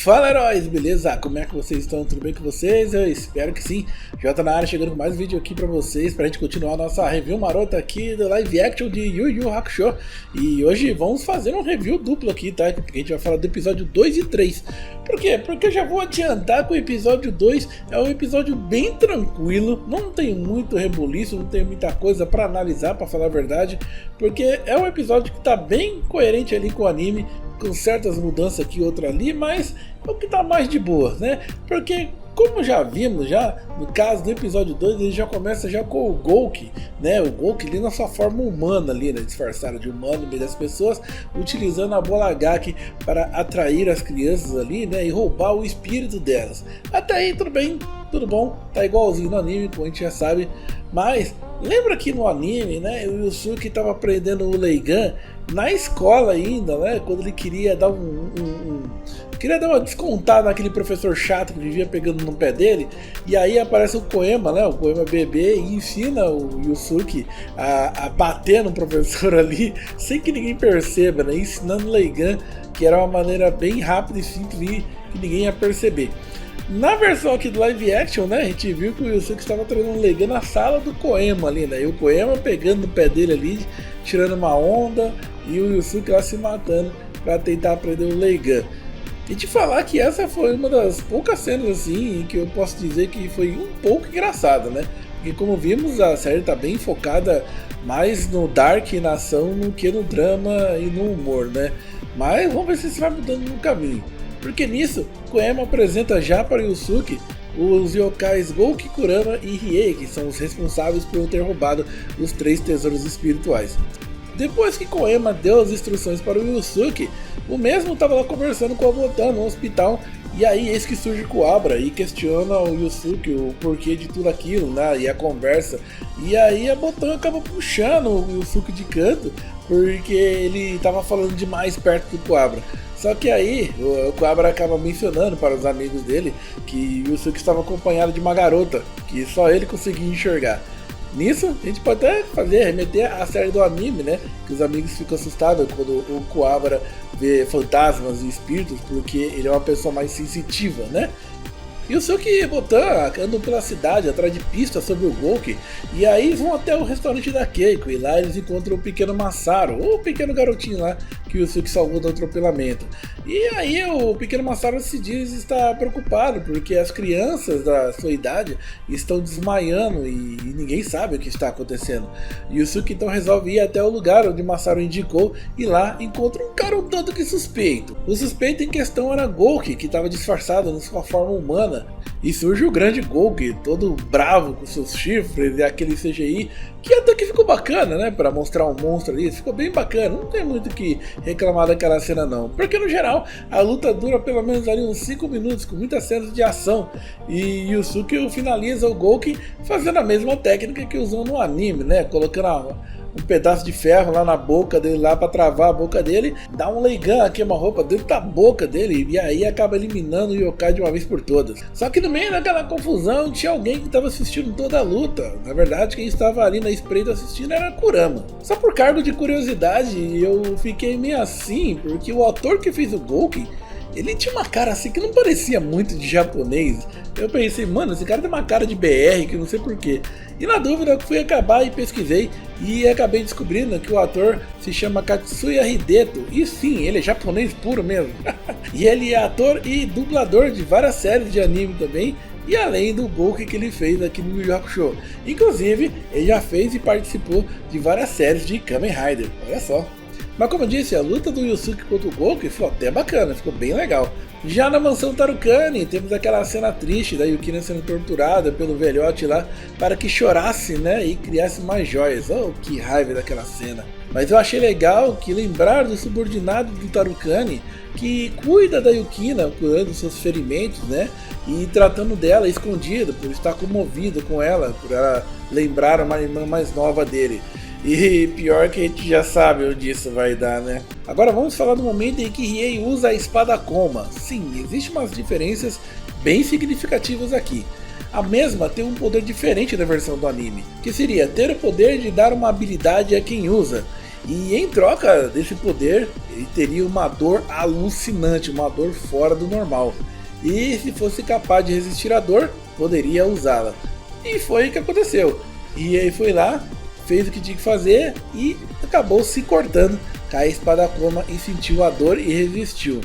Fala, heróis, beleza? Como é que vocês estão? Tudo bem com vocês? Eu espero que sim. Já tá na área, chegando com mais vídeo aqui pra vocês, pra gente continuar a nossa review marota aqui do live action de Yu Yu Hakusho. E hoje vamos fazer um review duplo aqui, tá? Porque a gente vai falar do episódio 2 e 3. Por quê? Porque eu já vou adiantar que o episódio 2 é um episódio bem tranquilo, não tem muito rebuliço, não tem muita coisa pra analisar, pra falar a verdade, porque é um episódio que tá bem coerente ali com o anime, com certas mudanças aqui e outra ali, mas é o que tá mais de boa, né? Porque como já vimos, no caso do episódio 2, ele já começa já com o Gouki, né? O Gouki ali na sua forma humana ali, né? Disfarçado de humano no meio das pessoas, utilizando a bola Gaki para atrair as crianças ali, né? E roubar o espírito delas. Até aí tudo bem, tudo bom, tá igualzinho no anime, como a gente já sabe. Mas lembra que no anime, né, o Yusuke estava aprendendo o Leigan na escola ainda, né, quando ele queria dar queria dar uma descontada naquele professor chato que vivia pegando no pé dele, e aí aparece o Koema, né, o Koema bebê, e ensina o Yusuke a bater no professor ali, sem que ninguém perceba, né, ensinando o Leigan, que era uma maneira bem rápida e simples que ninguém ia perceber. Na versão aqui do live action, né, a gente viu que o Yusuke estava treinando o Leigan na sala do Koema ali, né, e o Koema pegando no pé dele ali, tirando uma onda, e o Yusuke lá se matando para tentar aprender o Leigan. E te falar que essa foi uma das poucas cenas assim que eu posso dizer que foi um pouco engraçada, né, porque como vimos a série tá bem focada mais no dark e na ação do que no drama e no humor, né, mas vamos ver se isso vai mudando no caminho. Porque nisso, Koema apresenta já para Yusuke os yokais Gouki, Kurama e Riei, que são os responsáveis por ter roubado os 3 tesouros espirituais. Depois que Koema deu as instruções para o Yusuke, o mesmo estava lá conversando com a Botan no hospital, e aí eis que surge Kuwabara e questiona o Yusuke o porquê de tudo aquilo, né, e a conversa. E aí a Botan acaba puxando o Yusuke de canto, porque ele estava falando demais perto do Kuwabara. Só que aí o Kuwabara acaba mencionando para os amigos dele que o Yusuke estava acompanhado de uma garota, que só ele conseguia enxergar. Nisso, a gente pode até remeter à série do anime, né? Que os amigos ficam assustados quando o Kuwabara vê fantasmas e espíritos, porque ele é uma pessoa mais sensitiva, né? E o Yusuke e Botan andam pela cidade atrás de pistas sobre o Gouki, e aí vão até o restaurante da Keiko, e lá eles encontram o pequeno Masaru, o pequeno garotinho lá que o Yusuke salvou do atropelamento. E aí o pequeno Masaru se diz estar preocupado, porque as crianças da sua idade estão desmaiando e ninguém sabe o que está acontecendo. E o Yusuke então resolve ir até o lugar onde Masaru indicou, e lá encontra um cara um tanto que suspeito. O suspeito em questão era Gouki, que estava disfarçado na sua forma humana. E surge o grande Gouki, todo bravo com seus chifres e aquele CGI, que até que ficou bacana, né, para mostrar um monstro ali, ficou bem bacana, não tem muito o que reclamar daquela cena não, porque no geral a luta dura pelo menos ali uns 5 minutos, com muitas cenas de ação, e Yusuke finaliza o Gouki fazendo a mesma técnica que usou no anime, né, colocando um pedaço de ferro lá na boca dele, lá pra travar a boca dele, dá um Leigan, queima-roupa dentro da boca dele, e aí acaba eliminando o yokai de uma vez por todas. Só que no meio daquela confusão tinha alguém que estava assistindo toda a luta. Na verdade, quem estava ali na espreita assistindo era Kurama. Só por cargo de curiosidade, eu fiquei meio assim, porque o ator que fez o Gouki, ele tinha uma cara assim que não parecia muito de japonês. Eu pensei, mano, esse cara tem uma cara de BR, que não sei porquê. E na dúvida fui acabar e pesquisei, e acabei descobrindo que o ator se chama Katsuya Hideto. E sim, ele é japonês puro mesmo. E ele é ator e dublador de várias séries de anime também, e além do Gouki que ele fez aqui no Yu Yu Hakusho. Inclusive, ele já fez e participou de várias séries de Kamen Rider, olha só. Mas como eu disse, a luta do Yusuke contra o Gouki ficou até bacana, ficou bem legal. Já na mansão Tarukani, temos aquela cena triste da Yukina sendo torturada pelo velhote lá para que chorasse, né, e criasse mais joias. Oh, que raiva daquela cena. Mas eu achei legal que lembrar do subordinado do Tarukani, que cuida da Yukina, curando seus ferimentos, né, e tratando dela escondida, por estar comovido com ela, por ela lembrar uma irmã mais nova dele. E pior que a gente já sabe onde isso vai dar, né? Agora vamos falar do momento em que Riei usa a espada Koma. Sim, existem umas diferenças bem significativas aqui. A mesma tem um poder diferente da versão do anime, que seria ter o poder de dar uma habilidade a quem usa. E em troca desse poder, ele teria uma dor alucinante, uma dor fora do normal. E se fosse capaz de resistir à dor, poderia usá-la. E foi o que aconteceu. E aí foi lá, fez o que tinha que fazer e acabou se cortando com a espada Koma e sentiu a dor e resistiu.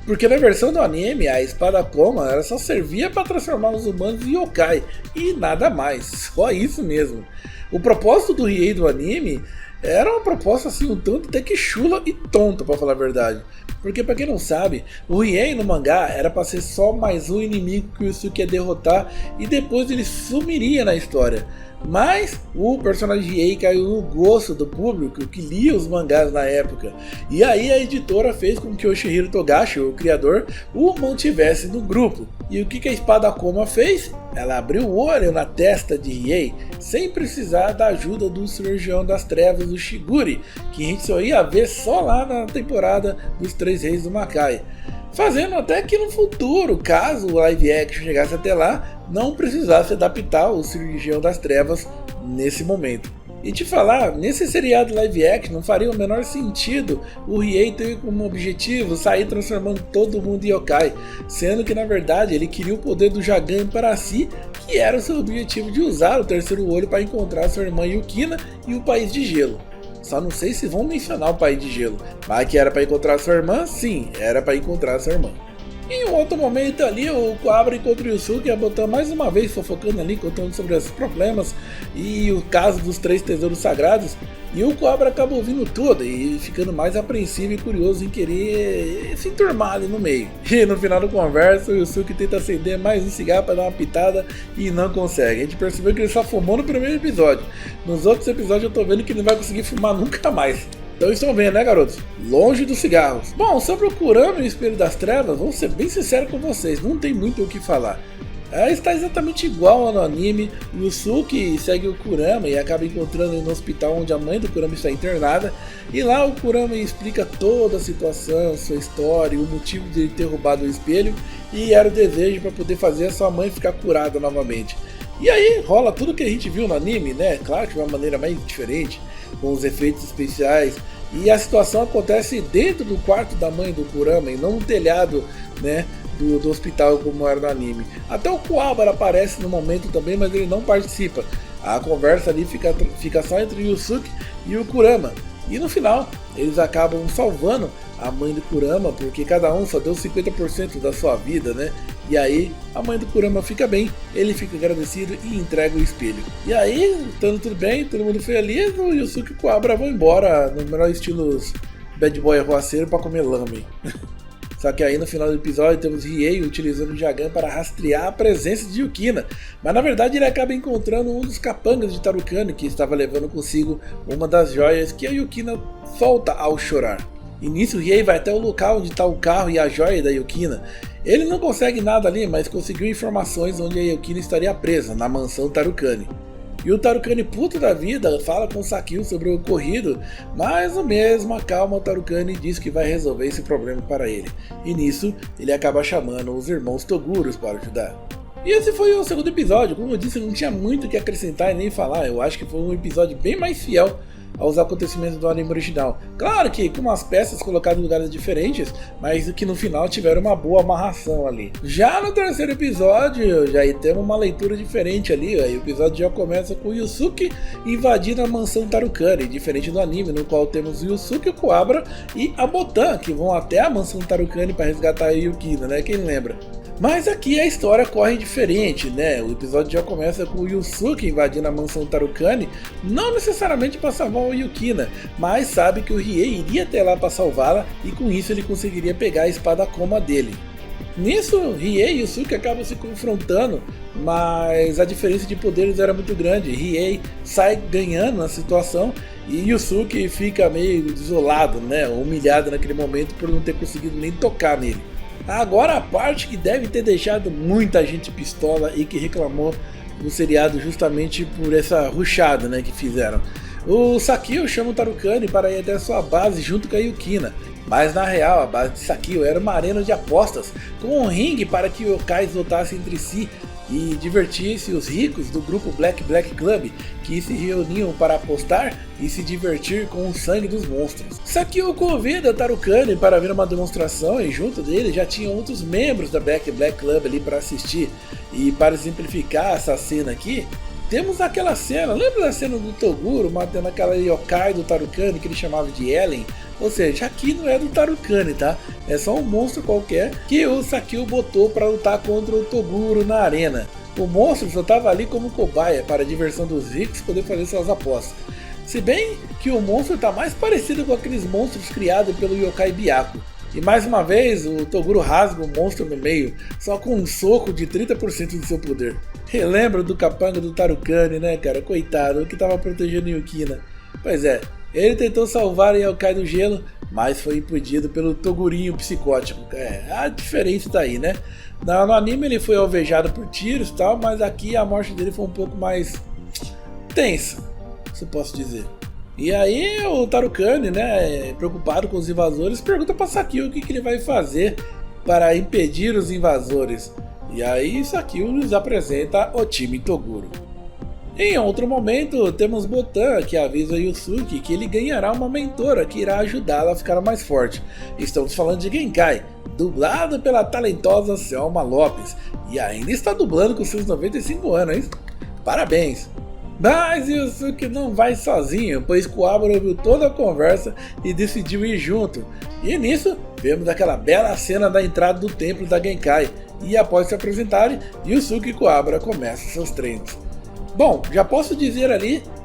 Porque na versão do anime, a espada Koma ela só servia para transformar os humanos em yokai e nada mais, só isso mesmo. O propósito do Riei do anime era uma proposta assim um tanto até que chula e tonta, para falar a verdade. Porque pra quem não sabe, o Riei no mangá era para ser só mais um inimigo que o Yusuke ia derrotar e depois ele sumiria na história. Mas o personagem Riei caiu no gosto do público que lia os mangás na época. E aí a editora fez com que o Yoshihiro Togashi, o criador, o mantivesse no grupo. E o que a espada Koma fez? Ela abriu o olho na testa de Riei sem precisar da ajuda do cirurgião das trevas, do Shiguri, que a gente só ia ver só lá na temporada dos Três Reis do Makai. Fazendo até que no futuro, caso o live action chegasse até lá, não precisasse adaptar o cirurgião das trevas nesse momento. E te falar, nesse seriado live action não faria o menor sentido o Riei ter como objetivo sair transformando todo mundo em yokai, sendo que na verdade ele queria o poder do Jagan para si, que era o seu objetivo de usar o terceiro olho para encontrar sua irmã Yukina e o País de Gelo. Só não sei se vão mencionar o País de Gelo, mas que era para encontrar sua irmã, sim, era para encontrar sua irmã. Em um outro momento ali, o Kuwabara encontra o Yusuke e a Botan mais uma vez fofocando ali, contando sobre os problemas e o caso dos 3 tesouros sagrados. E o Kuwabara acaba ouvindo tudo e ficando mais apreensivo e curioso em querer se enturmar ali no meio. E no final da conversa, o Yusuke tenta acender mais um cigarro para dar uma pitada e não consegue. A gente percebeu que ele só fumou no primeiro episódio. Nos outros episódios eu tô vendo que ele não vai conseguir fumar nunca mais. Então estão vendo, né, garotos? Longe dos cigarros. Bom, sobre o Kurama e o Espelho das Trevas, vou ser bem sincero com vocês, não tem muito o que falar. Está exatamente igual ao no anime. O Yusuke segue o Kurama e acaba encontrando ele no hospital onde a mãe do Kurama está internada. E lá o Kurama explica toda a situação, sua história, o motivo de ele ter roubado o espelho. E era o desejo para poder fazer a sua mãe ficar curada novamente. E aí rola tudo que a gente viu no anime, né? Claro que de uma maneira mais diferente, com os efeitos especiais. E a situação acontece dentro do quarto da mãe do Kurama e não no telhado, né, do hospital como era no anime. Até o Kuwabara aparece no momento também, mas ele não participa. A conversa ali fica só entre o Yusuke e o Kurama. E no final, eles acabam salvando a mãe do Kurama, porque cada um só deu 50% da sua vida, né? E aí, a mãe do Kurama fica bem, ele fica agradecido e entrega o espelho. E aí, estando tudo bem, todo mundo feliz, o Yusuke e o Kuwabara vão embora no melhor estilo bad boy arruaceiro para comer lame. Só que aí no final do episódio temos Riei utilizando o Jagan para rastrear a presença de Yukina, mas na verdade ele acaba encontrando um dos capangas de Tarukano que estava levando consigo uma das joias que a Yukina solta ao chorar. E nisso Riei vai até o local onde está o carro e a joia da Yukina. Ele não consegue nada ali, mas conseguiu informações onde a Yukina estaria presa, na mansão Tarukane. E o Tarukane, puto da vida, fala com o Sakio sobre o ocorrido, mas no mesmo acalma o Tarukane e diz que vai resolver esse problema para ele. E nisso, ele acaba chamando os irmãos Toguros para ajudar. E esse foi o segundo episódio. Como eu disse, não tinha muito o que acrescentar e nem falar. Eu acho que foi um episódio bem mais fiel aos acontecimentos do anime original. Claro que com umas peças colocadas em lugares diferentes, mas que no final tiveram uma boa amarração ali. Já no terceiro episódio, já temos uma leitura diferente ali. O episódio já começa com o Yusuke invadindo a mansão Tarukane, diferente do anime, no qual temos o Yusuke, o Kuwabara e a Botan, que vão até a mansão Tarukane para resgatar a Yukina, né? Quem lembra? Mas aqui a história corre diferente, né? O episódio já começa com o Yusuke invadindo a mansão Tarukane, não necessariamente para salvar o Yukina, mas sabe que o Riei iria até lá para salvá-la e com isso ele conseguiria pegar a espada Koma dele. Nisso, Riei e Yusuke acabam se confrontando, mas a diferença de poderes era muito grande. Riei sai ganhando na situação e Yusuke fica meio desolado, né? Humilhado naquele momento por não ter conseguido nem tocar nele. Agora a parte que deve ter deixado muita gente pistola e que reclamou do seriado justamente por essa rushada, né, que fizeram. O Sakio chama o Tarukane para ir até a sua base junto com a Yukina, mas na real a base de Sakio era uma arena de apostas com um ringue para que yokais lutassem entre si. e divertisse os ricos do grupo Black Club, que se reuniam para apostar e se divertir com o sangue dos monstros. Sakio convida Tarukane para ver uma demonstração e junto dele já tinham outros membros da Black Club ali para assistir. E para simplificar essa cena aqui, temos aquela cena, lembra da cena do Toguro matando aquela yokai do Tarukane que ele chamava de Ellen? Ou seja, aqui não é do Tarukane, tá? É só um monstro qualquer que o Sakio botou para lutar contra o Toguro na arena. O monstro só estava ali como cobaia para a diversão dos ricos poder fazer suas apostas. Se bem que o monstro está mais parecido com aqueles monstros criados pelo yokai Byaku. E mais uma vez o Toguro rasga o monstro no meio, só com um soco de 30% do seu poder. Relembra do capanga do Tarukane, né, cara? Coitado, o que estava protegendo Yukina. Pois é, ele tentou salvar o yokai do gelo, mas foi impedido pelo Togurinho psicótico. A diferença tá aí, né? No anime ele foi alvejado por tiros e tal, mas aqui a morte dele foi um pouco mais tensa, se posso dizer. E aí o Tarukane, né, preocupado com os invasores, pergunta para Sakio o que ele vai fazer para impedir os invasores. E aí Sakio nos apresenta o time Toguro. Em outro momento, temos Botan, que avisa Yusuke que ele ganhará uma mentora que irá ajudá-lo a ficar mais forte. Estamos falando de Genkai, dublado pela talentosa Selma Lopes, e ainda está dublando com seus 95 anos, hein? Parabéns! Mas Yusuke não vai sozinho, pois Kuwabara ouviu toda a conversa e decidiu ir junto. E nisso, vemos aquela bela cena da entrada do templo da Genkai, e após se apresentarem, Yusuke e Kuwabara começam seus treinos. Bom, já posso dizer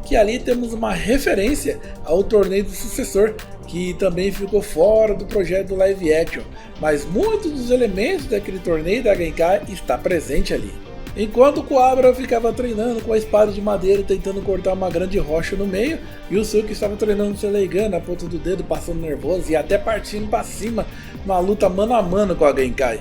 que ali temos uma referência ao torneio do sucessor, que também ficou fora do projeto do live action, mas muitos dos elementos daquele torneio da Genkai está presente ali. Enquanto Kuwabara ficava treinando com a espada de madeira tentando cortar uma grande rocha no meio, Yusuke estava treinando seu Leigan na ponta do dedo, passando nervoso e até partindo para cima numa luta mano a mano com a Genkai.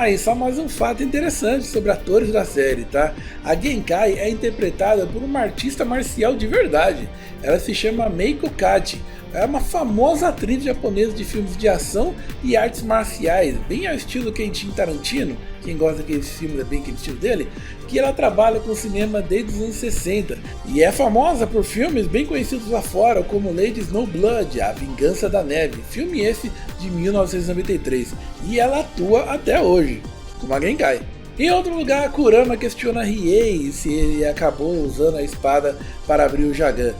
E só mais um fato interessante sobre atores da série, tá? A Genkai é interpretada por uma artista marcial de verdade. Ela se chama Meiko Kaji. É uma famosa atriz japonesa de filmes de ação e artes marciais, bem ao estilo Quentin Tarantino. Quem gosta daqueles filmes é bem aquele estilo dele, que ela trabalha com cinema desde os anos 60 e é famosa por filmes bem conhecidos lá fora, como Lady Snowblood, A Vingança da Neve, filme esse de 1993, e ela atua até hoje, como a Genkai. Em outro lugar, Kurama questiona Riei se ele acabou usando a espada para abrir o Jagan,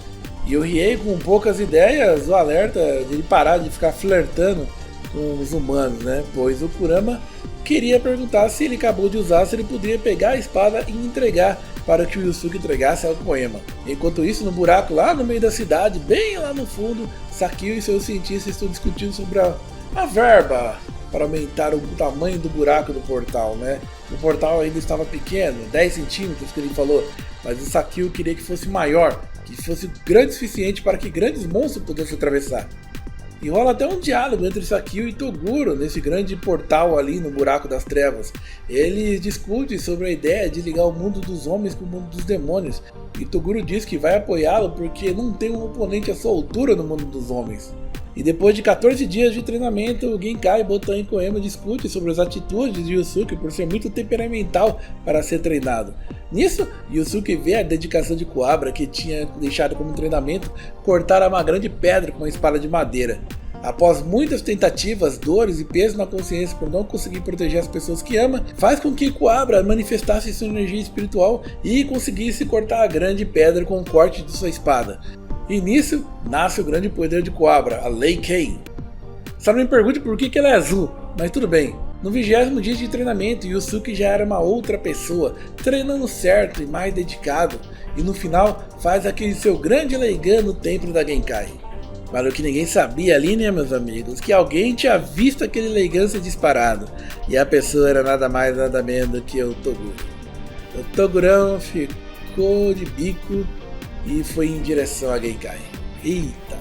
e o Riei, com poucas ideias, o alerta de ele parar de ficar flertando com os humanos, né? Pois o Kurama queria perguntar se ele acabou de usar, se ele poderia pegar a espada e entregar para que o Yusuke entregasse ao poema. Enquanto isso, no buraco lá no meio da cidade, bem lá no fundo, Sakio e seus cientistas estão discutindo sobre a verba para aumentar o tamanho do buraco do portal, né? O portal ainda estava pequeno, 10 centímetros que ele falou, mas o Sakio queria que fosse maior, que fosse grande o suficiente para que grandes monstros pudessem atravessar. E rola até um diálogo entre Sakio e Toguro nesse grande portal ali no buraco das trevas. Eles discutem sobre a ideia de ligar o mundo dos homens com o mundo dos demônios. E Toguro diz que vai apoiá-lo porque não tem um oponente à sua altura no mundo dos homens. E depois de 14 dias de treinamento, Genkai, Botan e Koema discutem sobre as atitudes de Yusuke por ser muito temperamental para ser treinado. Nisso, Yusuke vê a dedicação de Kuwabara, que tinha deixado como treinamento cortar uma grande pedra com uma espada de madeira. Após muitas tentativas, dores e peso na consciência por não conseguir proteger as pessoas que ama, faz com que Kuwabara manifestasse sua energia espiritual e conseguisse cortar a grande pedra com o corte de sua espada. E nisso, nasce o grande poder de Kuwabara, a Lei Kei. Só não me pergunte por que ela é azul, mas tudo bem. No 20º dia de treinamento, Yusuke já era uma outra pessoa, treinando certo e mais dedicado, e no final faz aquele seu grande Leigan no templo da Genkai. Mas o que ninguém sabia ali, né, meus amigos, que alguém tinha visto aquele Leigan ser disparado, e a pessoa era nada mais nada menos do que o Toguro. O Togurão ficou de bico e foi em direção a Genkai. Eita!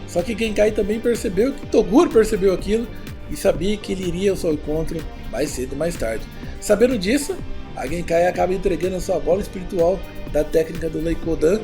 Só que Genkai também percebeu que Toguro percebeu aquilo e sabia que ele iria ao seu encontro mais cedo ou mais tarde. Sabendo disso, a Genkai acaba entregando a sua bola espiritual da técnica do Leikodan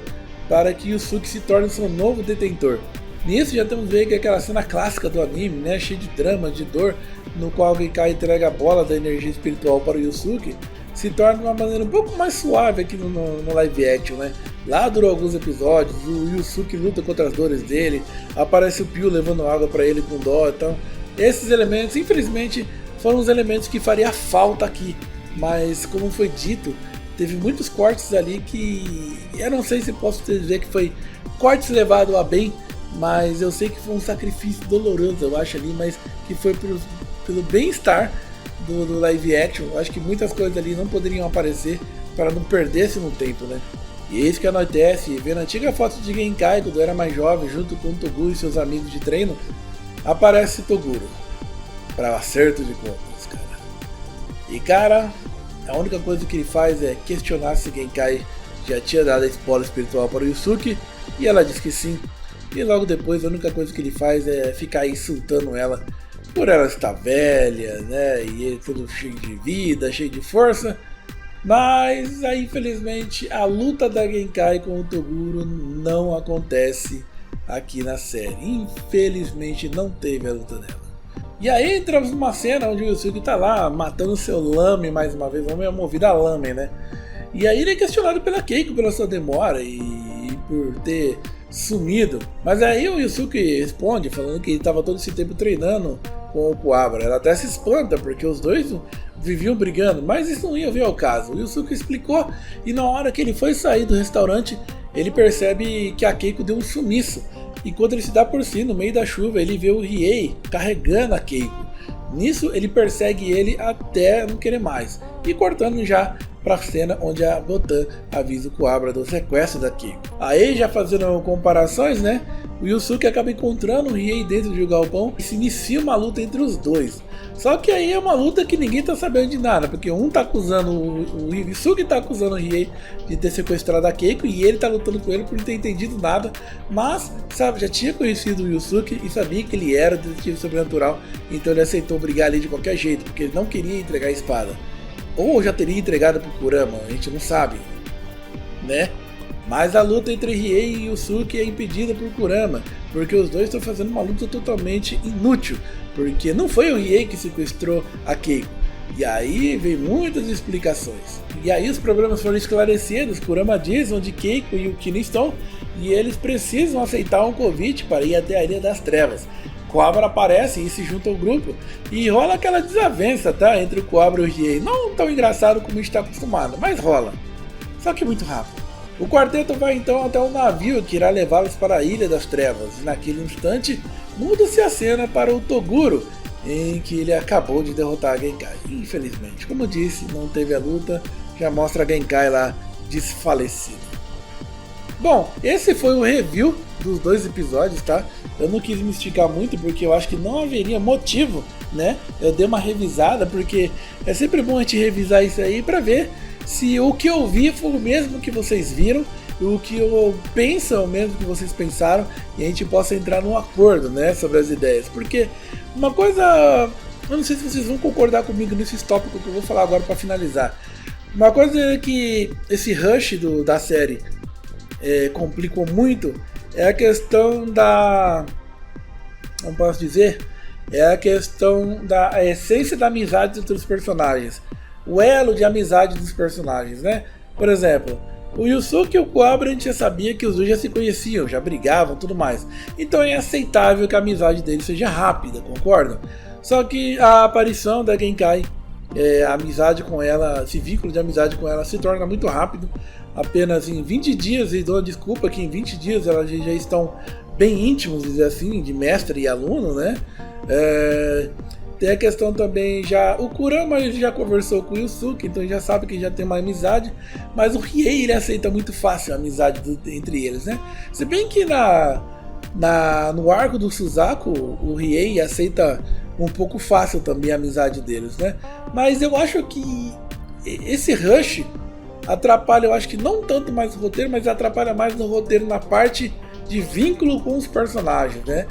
para que Yusuke se torne seu novo detentor. Nisso já temos ver que aquela cena clássica do anime, né, cheia de drama, de dor, no qual a Genkai entrega a bola da energia espiritual para o Yusuke, se torna de uma maneira um pouco mais suave aqui no live action, né? Lá durou alguns episódios, o Yusuke luta contra as dores dele, aparece o Pio levando água para ele com dó, então esses elementos, infelizmente, foram os elementos que faria falta aqui, mas como foi dito, teve muitos cortes ali que eu não sei se posso dizer que foi cortes levados a bem, mas eu sei que foi um sacrifício doloroso, eu acho ali, mas que foi pelo bem-estar do live action. Eu acho que muitas coisas ali não poderiam aparecer para não perder-se no tempo, né? E eis que anoitece, vendo a antiga foto de Genkai quando era mais jovem, junto com Toguro e seus amigos de treino, aparece Toguro, para acerto de contas, cara. E cara, a única coisa que ele faz é questionar se Genkai já tinha dado a esposa espiritual para o Yusuke, e ela diz que sim. E logo depois a única coisa que ele faz é ficar insultando ela por ela estar velha, né? E ele todo cheio de vida, cheio de força. Mas aí infelizmente a luta da Genkai com o Toguro não acontece aqui na série. Infelizmente não teve a luta dela. E aí entramos numa cena onde o Yusuke tá lá matando seu lame mais uma vez, o homem é movido a lame, né? E aí ele é questionado pela Keiko pela sua demora e por ter sumido. Mas aí o Yusuke responde falando que ele estava todo esse tempo treinando com o Kuwabara. Ela até se espanta porque os dois viviam brigando, mas isso não ia vir ao caso. O Yusuke explicou e na hora que ele foi sair do restaurante, ele percebe que a Keiko deu um sumiço. E quando ele se dá por si no meio da chuva, ele vê o Riei carregando a Keiko. Nisso ele persegue ele até não querer mais. E cortando já para a cena onde a Gotan avisa o Kuwabara do sequestro da Keiko. Aí já fazendo comparações, né? O Yusuke acaba encontrando o Riei dentro de um galpão e se inicia uma luta entre os dois. Só que aí é uma luta que ninguém tá sabendo de nada, porque um tá acusando, o Yusuke tá acusando o Riei de ter sequestrado a Keiko e ele tá lutando com ele por não ter entendido nada, mas, sabe, já tinha conhecido o Yusuke e sabia que ele era detetive sobrenatural, então ele aceitou brigar ali de qualquer jeito, porque ele não queria entregar a espada. Ou já teria entregado pro Kurama, a gente não sabe, né? Mas a luta entre Riei e Yusuke é impedida por Kurama, porque os dois estão fazendo uma luta totalmente inútil, porque não foi o Riei que sequestrou a Keiko. E aí vem muitas explicações. E aí os problemas foram esclarecidos, Kurama diz onde Keiko e o Kino estão, e eles precisam aceitar um convite para ir até a Ilha das Trevas. Kuwabara aparece e se junta ao grupo, e rola aquela desavença, tá? Entre o Kuwabara e o Riei. Não tão engraçado como a gente está acostumado, mas rola. Só que muito rápido. O quarteto vai então até um navio que irá levá-los para a Ilha das Trevas. E naquele instante, muda-se a cena para o Toguro, em que ele acabou de derrotar a Genkai. Infelizmente, como disse, não teve a luta, já mostra a Genkai lá desfalecida. Bom, esse foi o review dos dois episódios, tá? Eu não quis me esticar muito porque eu acho que não haveria motivo, né? Eu dei uma revisada porque é sempre bom a gente revisar isso aí para ver se o que eu vi foi o mesmo que vocês viram, o que eu penso é o mesmo que vocês pensaram, e a gente possa entrar num acordo, né, sobre as ideias. Porque uma coisa, eu não sei se vocês vão concordar comigo nesses tópicos que eu vou falar agora para finalizar. Uma coisa é que esse rush da série complicou muito é a questão da, não posso dizer, é a questão da essência da amizade entre os personagens, o elo de amizade dos personagens, né? Por exemplo, o Yusuke e o Kuwabara a gente já sabia que os dois já se conheciam, já brigavam, tudo mais. Então é aceitável que a amizade deles seja rápida, concordam? Só que a aparição da Genkai, a amizade com ela, esse vínculo de amizade com ela se torna muito rápido. Apenas em 20 dias, e dou a desculpa que em 20 dias elas já estão bem íntimos, dizer assim, de mestre e aluno, né? Tem a questão também, já o Kurama ele já conversou com o Yusuke, então já sabe que já tem uma amizade, mas o Riei ele aceita muito fácil a amizade entre eles, né? Se bem que no arco do Suzaku, o Riei aceita um pouco fácil também a amizade deles, né? Mas eu acho que esse rush atrapalha, eu acho que não tanto mais o roteiro, mas atrapalha mais no roteiro na parte de vínculo com os personagens, né?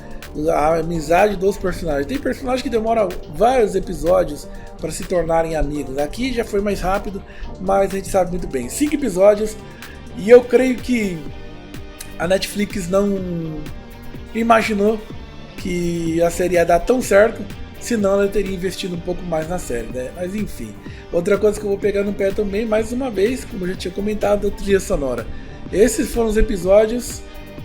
A amizade dos personagens. Tem personagens que demoram vários episódios para se tornarem amigos. Aqui já foi mais rápido, mas a gente sabe muito bem. 5 episódios, e eu creio que a Netflix não imaginou que a série ia dar tão certo, senão ela teria investido um pouco mais na série, né? Mas enfim. Outra coisa que eu vou pegar no pé também, mais uma vez, como eu já tinha comentado, a trilha sonora. Esses foram os episódios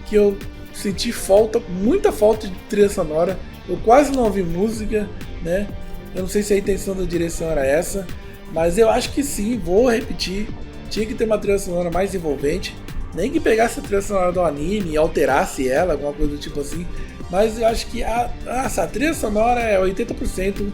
que eu senti falta, muita falta de trilha sonora. Eu quase não ouvi música, né? Eu não sei se a intenção da direção era essa, mas eu acho que sim, vou repetir. Tinha que ter uma trilha sonora mais envolvente. Nem que pegasse a trilha sonora do anime e alterasse ela, alguma coisa do tipo assim. Mas eu acho que a trilha sonora é 80%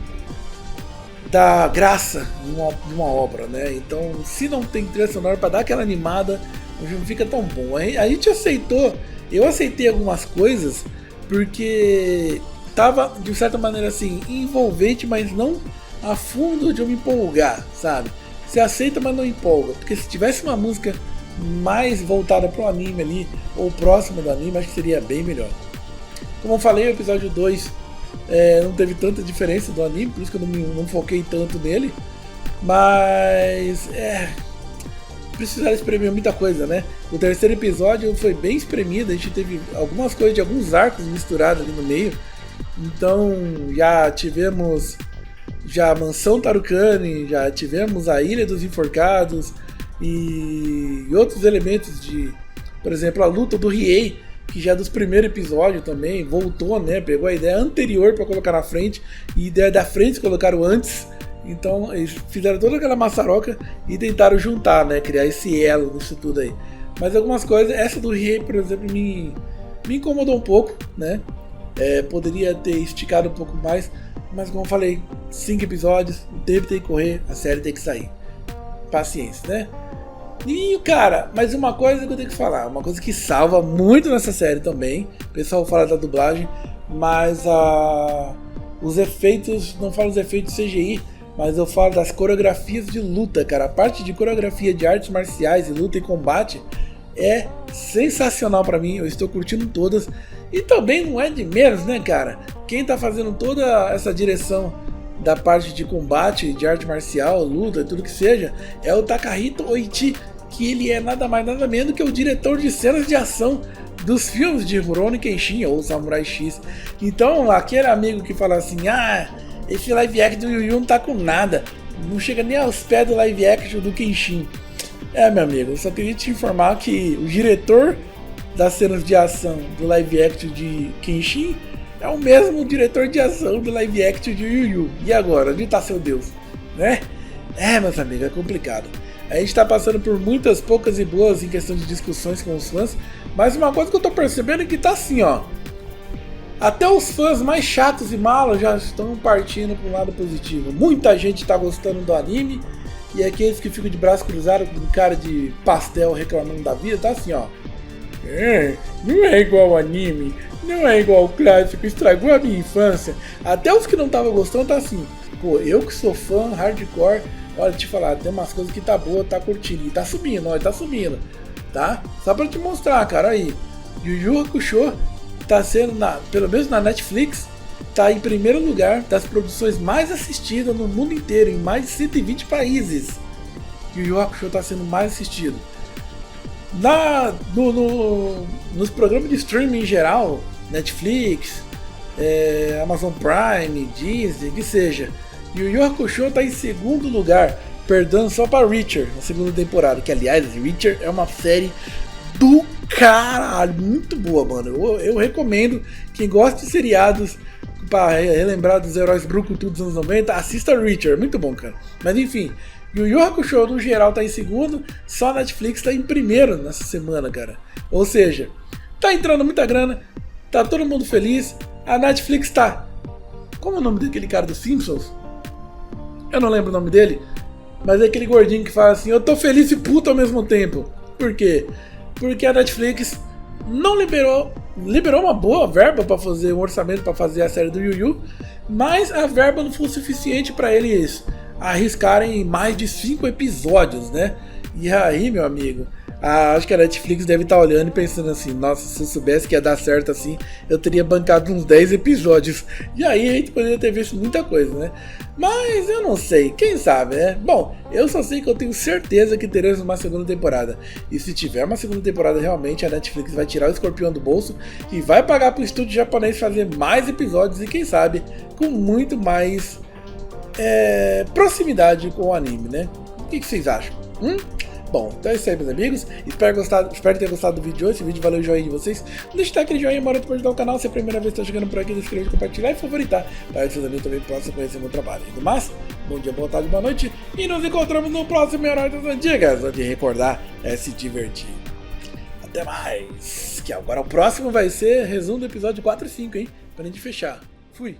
da graça de uma obra, né? Então, se não tem trilha sonora para dar aquela animada, o filme fica tão bom. A gente aceitou, eu aceitei algumas coisas porque tava, de certa maneira assim, envolvente, mas não a fundo de eu me empolgar, sabe? Você aceita, mas não empolga. Porque se tivesse uma música mais voltada pro anime ali, ou próxima do anime, acho que seria bem melhor. Como eu falei, o episódio 2 não teve tanta diferença do anime, por isso que eu não foquei tanto nele. Mas precisaram espremer muita coisa, né? O terceiro episódio foi bem espremido, a gente teve algumas coisas de alguns arcos misturados ali no meio. Então já tivemos a Mansão Tarukani, já tivemos a Ilha dos Enforcados e outros elementos de, por exemplo, a luta do Riei, que já dos primeiros episódios também voltou, né? Pegou a ideia anterior para colocar na frente e a ideia da frente colocaram antes. Então eles fizeram toda aquela maçaroca e tentaram juntar, né? Criar esse elo nisso tudo aí. Mas algumas coisas, essa do Riei, por exemplo, me incomodou um pouco, né? Poderia ter esticado um pouco mais, mas como eu falei, 5 episódios, o tempo tem que correr, a série tem que sair. Paciência, né? E, cara, mas uma coisa que eu tenho que falar, uma coisa que salva muito nessa série também, o pessoal fala da dublagem, mas os efeitos, não falo dos efeitos CGI, mas eu falo das coreografias de luta, cara. A parte de coreografia de artes marciais e luta e combate é sensacional pra mim, eu estou curtindo todas. E também não é de menos, né, cara? Quem tá fazendo toda essa direção da parte de combate, de arte marcial, luta, tudo que seja, é o Takahito Oichi, que ele é nada mais nada menos que o diretor de cenas de ação dos filmes de Rurouni Kenshin ou Samurai X. Então, aquele amigo que fala assim, esse live action do Yu Yu não tá com nada, não chega nem aos pés do live action do Kenshin. Meu amigo, eu só queria te informar que o diretor das cenas de ação do live action de Kenshin é o mesmo diretor de ação do live action de Yu Yu. E agora, onde tá seu Deus? Né? Meus amigos, é complicado. A gente tá passando por muitas poucas e boas em questão de discussões com os fãs, mas uma coisa que eu tô percebendo é que tá assim, ó. Até os fãs mais chatos e malos já estão partindo para um lado positivo. Muita gente tá gostando do anime, e aqueles que ficam de braço cruzado com cara de pastel reclamando da vida, tá assim, ó. Não é igual ao anime, não é igual ao clássico, estragou a minha infância. Até os que não estavam gostando tá assim, pô, eu que sou fã hardcore, olha, te falar, tem umas coisas que tá boa, tá curtindo, e tá subindo, olha, tá subindo, tá? Só pra te mostrar, cara, aí, Yu Yu Hakusho tá sendo, pelo menos na Netflix, tá em primeiro lugar das produções mais assistidas no mundo inteiro, em mais de 120 países. Yu Yu Hakusho tá sendo mais assistido. Nos programas de streaming em geral, Netflix, Amazon Prime, Disney, que seja, Yu Yu Hakusho tá em segundo lugar, perdendo só para Reacher na segunda temporada, que aliás, Reacher é uma série do caralho, muito boa, mano. Eu recomendo, quem gosta de seriados para relembrar dos heróis brucutus dos anos 90, assista Reacher, muito bom, cara. Mas enfim, Yu Yu Hakusho no geral tá em segundo, só a Netflix tá em primeiro nessa semana, cara. Ou seja, tá entrando muita grana, tá todo mundo feliz, a Netflix tá... Como é o nome daquele cara dos Simpsons? Eu não lembro o nome dele, mas é aquele gordinho que fala assim, eu tô feliz e puto ao mesmo tempo. Por quê? Porque a Netflix não liberou uma boa verba para fazer um orçamento para fazer a série do Yu Yu, mas a verba não foi suficiente para eles arriscarem mais de 5 episódios, né? E aí, meu amigo, acho que a Netflix deve estar olhando e pensando assim, nossa, se eu soubesse que ia dar certo assim, eu teria bancado uns 10 episódios. E aí a gente poderia ter visto muita coisa, né? Mas eu não sei, quem sabe, né? Bom, eu só sei que eu tenho certeza que teremos uma segunda temporada. E se tiver uma segunda temporada, realmente a Netflix vai tirar o escorpião do bolso e vai pagar pro estúdio japonês fazer mais episódios e quem sabe com muito mais proximidade com o anime, né? O que vocês acham? Bom, então é isso aí, meus amigos. Espero ter gostado do vídeo de hoje. Esse vídeo valeu o joinha de vocês. Não deixe de dar aquele joinha, bora depois ajudar o canal. Se é a primeira vez que está chegando por aqui, inscrever, compartilhar e favoritar. Para que seus amigos também possam conhecer o meu trabalho. E do mais, bom dia, boa tarde, boa noite. E nos encontramos no próximo Herói das Antigas, onde recordar é se divertir. Até mais. Que agora o próximo vai ser resumo do episódio 4 e 5, hein? Pra gente fechar. Fui.